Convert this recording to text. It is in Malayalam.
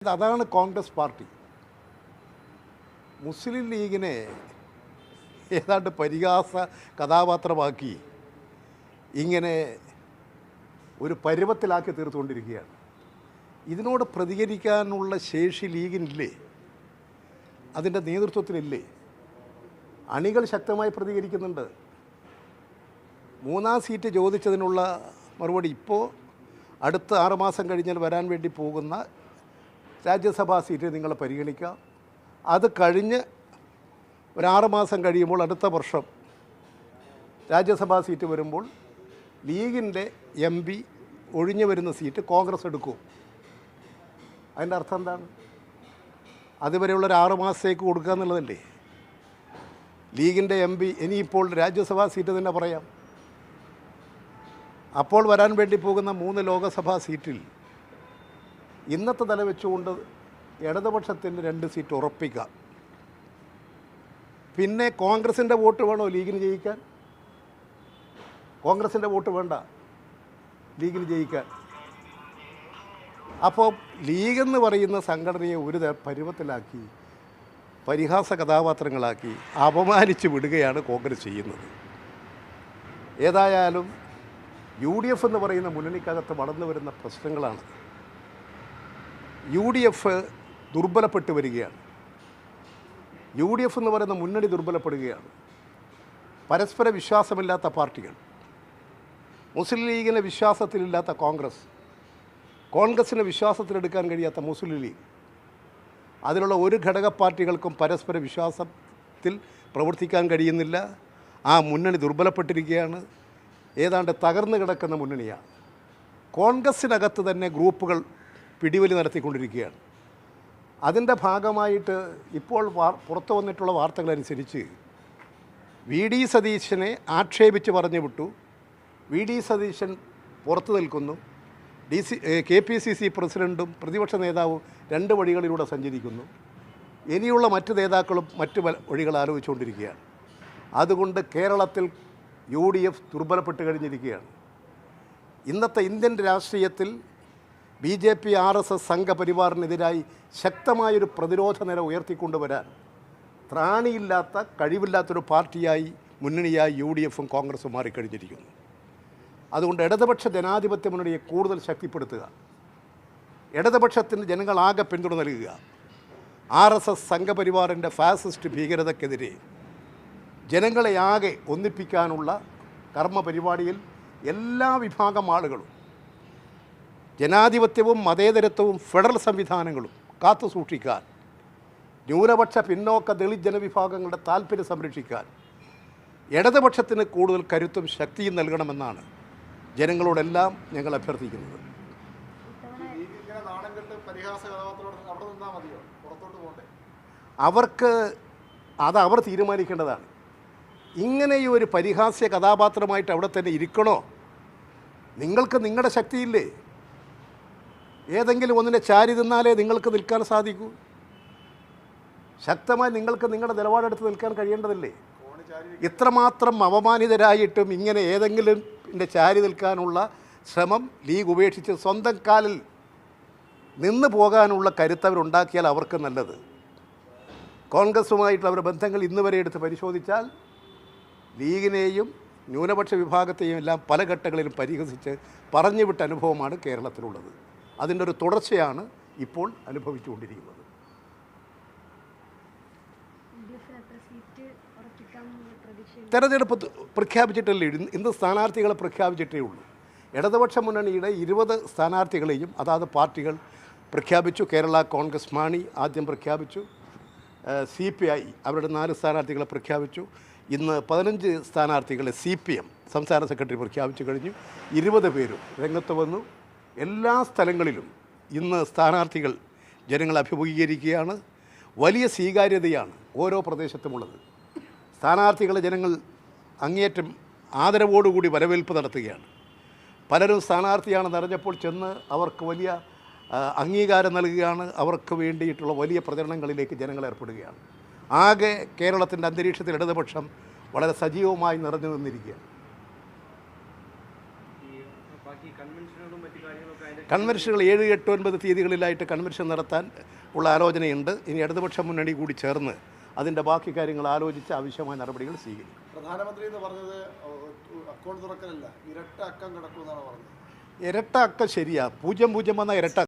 അതാണ് കോൺഗ്രസ് പാർട്ടി. മുസ്ലിം ലീഗിനെ ഏതാണ്ട് പരിഹാസ കഥാപാത്രമാക്കി ഇങ്ങനെ ഒരു പരുവത്തിലാക്കി തീർത്തുകൊണ്ടിരിക്കുകയാണ്. ഇതിനോട് പ്രതികരിക്കാനുള്ള ശേഷി ലീഗിനില്ലേ? അതിൻ്റെ നേതൃത്വത്തിനില്ലേ? അണികൾ ശക്തമായി പ്രതികരിക്കുന്നുണ്ട്. 3-ാം സീറ്റ് ചോദിച്ചതിനുള്ള മറുപടി ഇപ്പോൾ അടുത്ത 6 മാസം കഴിഞ്ഞാൽ വരാൻ വേണ്ടി പോകുന്ന രാജ്യസഭാ സീറ്റ് നിങ്ങൾ പരിഗണിക്കാം. അത് കഴിഞ്ഞ് ഒരു 6 മാസം കഴിയുമ്പോൾ അടുത്ത വർഷം രാജ്യസഭാ സീറ്റ് വരുമ്പോൾ ലീഗിൻ്റെ MP ഒഴിഞ്ഞു വരുന്ന സീറ്റ് കോൺഗ്രസ് എടുക്കും. അതിൻ്റെ അർത്ഥം എന്താണ്? അതുവരെയുള്ളൊരു 6 മാസത്തേക്ക് കൊടുക്കുക എന്നുള്ളതല്ലേ? ലീഗിൻ്റെ MP ഇനിയിപ്പോൾ രാജ്യസഭാ സീറ്റ് തന്നെ പറയാം. അപ്പോൾ വരാൻ വേണ്ടി പോകുന്ന 3 ലോകസഭാ സീറ്റിൽ ഇന്നത്തെ നില വെച്ചുകൊണ്ട് ഇടതുപക്ഷത്തിൻ്റെ 2 സീറ്റ് ഉറപ്പിക്കാം. പിന്നെ കോൺഗ്രസിൻ്റെ വോട്ട് വേണോ ലീഗിന് ജയിക്കാൻ? കോൺഗ്രസിൻ്റെ വോട്ട് വേണ്ട ലീഗിന് ജയിക്കാൻ. അപ്പോൾ ലീഗെന്ന് പറയുന്ന സംഘടനയെ ഒരു പരുവത്തിലാക്കി പരിഹാസ കഥാപാത്രങ്ങളാക്കി അപമാനിച്ച് വിടുകയാണ് കോൺഗ്രസ് ചെയ്യുന്നത്. ഏതായാലും UDF എന്ന് പറയുന്ന മുന്നണിക്കകത്ത് വളർന്നു വരുന്ന പ്രശ്നങ്ങളാണ്. UDF ദുർബലപ്പെട്ടു വരികയാണ്. UDF എന്ന് പറയുന്ന മുന്നണി ദുർബലപ്പെടുകയാണ്. പരസ്പര വിശ്വാസമില്ലാത്ത പാർട്ടികൾ, മുസ്ലിം ലീഗിനെ വിശ്വാസത്തിലില്ലാത്ത കോൺഗ്രസ്, കോൺഗ്രസിനെ വിശ്വാസത്തിലെടുക്കാൻ കഴിയാത്ത മുസ്ലിം ലീഗ്, അതിലുള്ള ഒരു ഘടക പാർട്ടികൾക്കും പരസ്പര വിശ്വാസത്തിൽ പ്രവർത്തിക്കാൻ കഴിയുന്നില്ല. ആ മുന്നണി ദുർബലപ്പെട്ടിരിക്കുകയാണ്. ഏതാണ്ട് തകർന്നു കിടക്കുന്ന മുന്നണിയാണ്. കോൺഗ്രസ്സിനകത്ത് തന്നെ ഗ്രൂപ്പുകൾ പിടിവലി നടത്തിക്കൊണ്ടിരിക്കുകയാണ്. അതിൻ്റെ ഭാഗമായിട്ട് ഇപ്പോൾ പുറത്തു വന്നിട്ടുള്ള വാർത്തകളനുസരിച്ച് VD സതീശനെ ആക്ഷേപിച്ച് പറഞ്ഞു വിട്ടു. VD സതീശൻ പുറത്തു നിൽക്കുന്നു. KPCC പ്രസിഡൻറ്റും പ്രതിപക്ഷ നേതാവും 2 വഴികളിലൂടെ സഞ്ചരിക്കുന്നു. ഇനിയുള്ള മറ്റ് നേതാക്കളും മറ്റ് വഴികൾ ആലോചിച്ചുകൊണ്ടിരിക്കുകയാണ്. അതുകൊണ്ട് കേരളത്തിൽ UDF ദുർബലപ്പെട്ട് കഴിഞ്ഞിരിക്കുകയാണ്. ഇന്നത്തെ ഇന്ത്യൻ രാഷ്ട്രീയത്തിൽ BJP RSS സംഘപരിവാറിനെതിരായി ശക്തമായൊരു പ്രതിരോധ നില ഉയർത്തിക്കൊണ്ടുവരാൻ ത്രാണിയില്ലാത്ത കഴിവില്ലാത്തൊരു പാർട്ടിയായി മുന്നണിയായി UDFും കോൺഗ്രസും മാറിക്കഴിഞ്ഞിരിക്കുന്നു. അതുകൊണ്ട് ഇടതുപക്ഷ ജനാധിപത്യ മുന്നണിയെ കൂടുതൽ ശക്തിപ്പെടുത്തുക, ഇടതുപക്ഷത്തിന് ജനങ്ങളാകെ പിന്തുണ നൽകുക, RSS സംഘപരിവാറിൻ്റെ ഫാസിസ്റ്റ് ഭീകരതയ്ക്കെതിരെ ജനങ്ങളെ ആകെ ഒന്നിപ്പിക്കാനുള്ള കർമ്മപരിപാടിയിൽ എല്ലാ വിഭാഗം ആളുകളും ജനാധിപത്യവും മതേതരത്വവും ഫെഡറൽ സംവിധാനങ്ങളും കാത്തു സൂക്ഷിക്കാൻ, ന്യൂനപക്ഷ പിന്നോക്ക ദളിത് ജനവിഭാഗങ്ങളുടെ താൽപ്പര്യം സംരക്ഷിക്കാൻ ഇടതുപക്ഷത്തിന് കൂടുതൽ കരുത്തും ശക്തിയും നൽകണമെന്നാണ് ജനങ്ങളോടെല്ലാം ഞങ്ങൾ അഭ്യർത്ഥിക്കുന്നത്. അവർക്ക് അവർ തീരുമാനിക്കേണ്ടതാണ്. ഇങ്ങനെയൊരു പരിഹാസ്യ കഥാപാത്രമായിട്ട് അവിടെ തന്നെ ഇരിക്കണോ? നിങ്ങൾക്ക് നിങ്ങളുടെ ശക്തിയില്ലേ? ഏതെങ്കിലും ഒന്നിനെ ചാരി നിന്നാലേ നിങ്ങൾക്ക് നിൽക്കാൻ സാധിക്കൂ. ശക്തമായി നിങ്ങൾക്ക് നിങ്ങളുടെ നിലപാടെടുത്ത് നിൽക്കാൻ കഴിയേണ്ടതില്ലേ? ഇത്രമാത്രം അപമാനിതരായിട്ടും ഇങ്ങനെ ഏതെങ്കിലും ചാരി നിൽക്കാനുള്ള ശ്രമം ലീഗ് ഉപേക്ഷിച്ച് സ്വന്തം കാലിൽ നിന്ന് പോകാനുള്ള കരുത്തവരുണ്ടാക്കിയാൽ അവർക്ക് നല്ലത്. കോൺഗ്രസുമായിട്ടുള്ള അവരുടെ ബന്ധങ്ങൾ ഇന്ന് വരെ എടുത്ത് പരിശോധിച്ചാൽ ലീഗിനെയും ന്യൂനപക്ഷ വിഭാഗത്തെയും എല്ലാം പല ഘട്ടങ്ങളിലും പരിഹസിച്ച് പറഞ്ഞുവിട്ട അനുഭവമാണ് കേരളത്തിലുള്ളത്. അതിൻ്റെ ഒരു തുടർച്ചയാണ് ഇപ്പോൾ അനുഭവിച്ചുകൊണ്ടിരിക്കുന്നത്. തെരഞ്ഞെടുപ്പ് പ്രഖ്യാപിച്ചിട്ടല്ലേ? ഇന്ന് സ്ഥാനാർത്ഥികളെ പ്രഖ്യാപിച്ചിട്ടേ ഉള്ളൂ. ഇടതുപക്ഷ മുന്നണിയുടെ 20 സ്ഥാനാർത്ഥികളെയും അതാത് പാർട്ടികൾ പ്രഖ്യാപിച്ചു. കേരള കോൺഗ്രസ് മാണി ആദ്യം പ്രഖ്യാപിച്ചു. CPI അവരുടെ 4 സ്ഥാനാർത്ഥികളെ പ്രഖ്യാപിച്ചു. ഇന്ന് 15 സ്ഥാനാർത്ഥികളെ CPM സംസ്ഥാന സെക്രട്ടറി പ്രഖ്യാപിച്ചു കഴിഞ്ഞു. 20 പേരും രംഗത്ത് വന്നു. എല്ലാ സ്ഥലങ്ങളിലും ഇന്ന് സ്ഥാനാർത്ഥികൾ ജനങ്ങൾ അഭിമുഖീകരിക്കുകയാണ്. വലിയ സ്വീകാര്യതയാണ് ഓരോ പ്രദേശത്തുമുള്ളത്. സ്ഥാനാർത്ഥികളെ ജനങ്ങൾ അങ്ങേയറ്റം ആദരവോടുകൂടി വരവേൽപ്പ് നടത്തുകയാണ്. പലരും സ്ഥാനാർത്ഥിയാണെന്ന് അറിഞ്ഞപ്പോൾ ചെന്ന് അവർക്ക് വലിയ അംഗീകാരം നൽകുകയാണ്. അവർക്ക് വേണ്ടിയിട്ടുള്ള വലിയ പ്രചരണങ്ങളിലേക്ക് ജനങ്ങൾ ഏർപ്പെടുകയാണ്. ആകെ കേരളത്തിൻ്റെ അന്തരീക്ഷത്തിൽ ഇടതുപക്ഷം വളരെ സജീവമായി നിറഞ്ഞു നിന്നിരിക്കുകയാണ്. കൺവെൻഷനുകളും മറ്റു കാര്യങ്ങളൊക്കെ അതിൻ്റെ കൺവെൻഷനുകൾ 7, 8, 9 തീയതികളിലായിട്ട് കൺവെൻഷൻ നടത്താൻ ഉള്ള ആലോചനയുണ്ട്. ഇനി ഇടതുപക്ഷ മുന്നണി കൂടി ചേർന്ന് അതിൻ്റെ ബാക്കി കാര്യങ്ങൾ ആലോചിച്ച് ആവശ്യമായ നടപടികൾ സ്വീകരിക്കും. പ്രധാനമന്ത്രി എന്ന് പറഞ്ഞത് അക്കൗണ്ട് തുറക്കലല്ല, ഇരട്ട അക്കം കിടക്കുമെന്നാണ് പറഞ്ഞത്. ഇരട്ട അക്കം ശരിയാ, 0 വന്നാൽ ഇരട്ട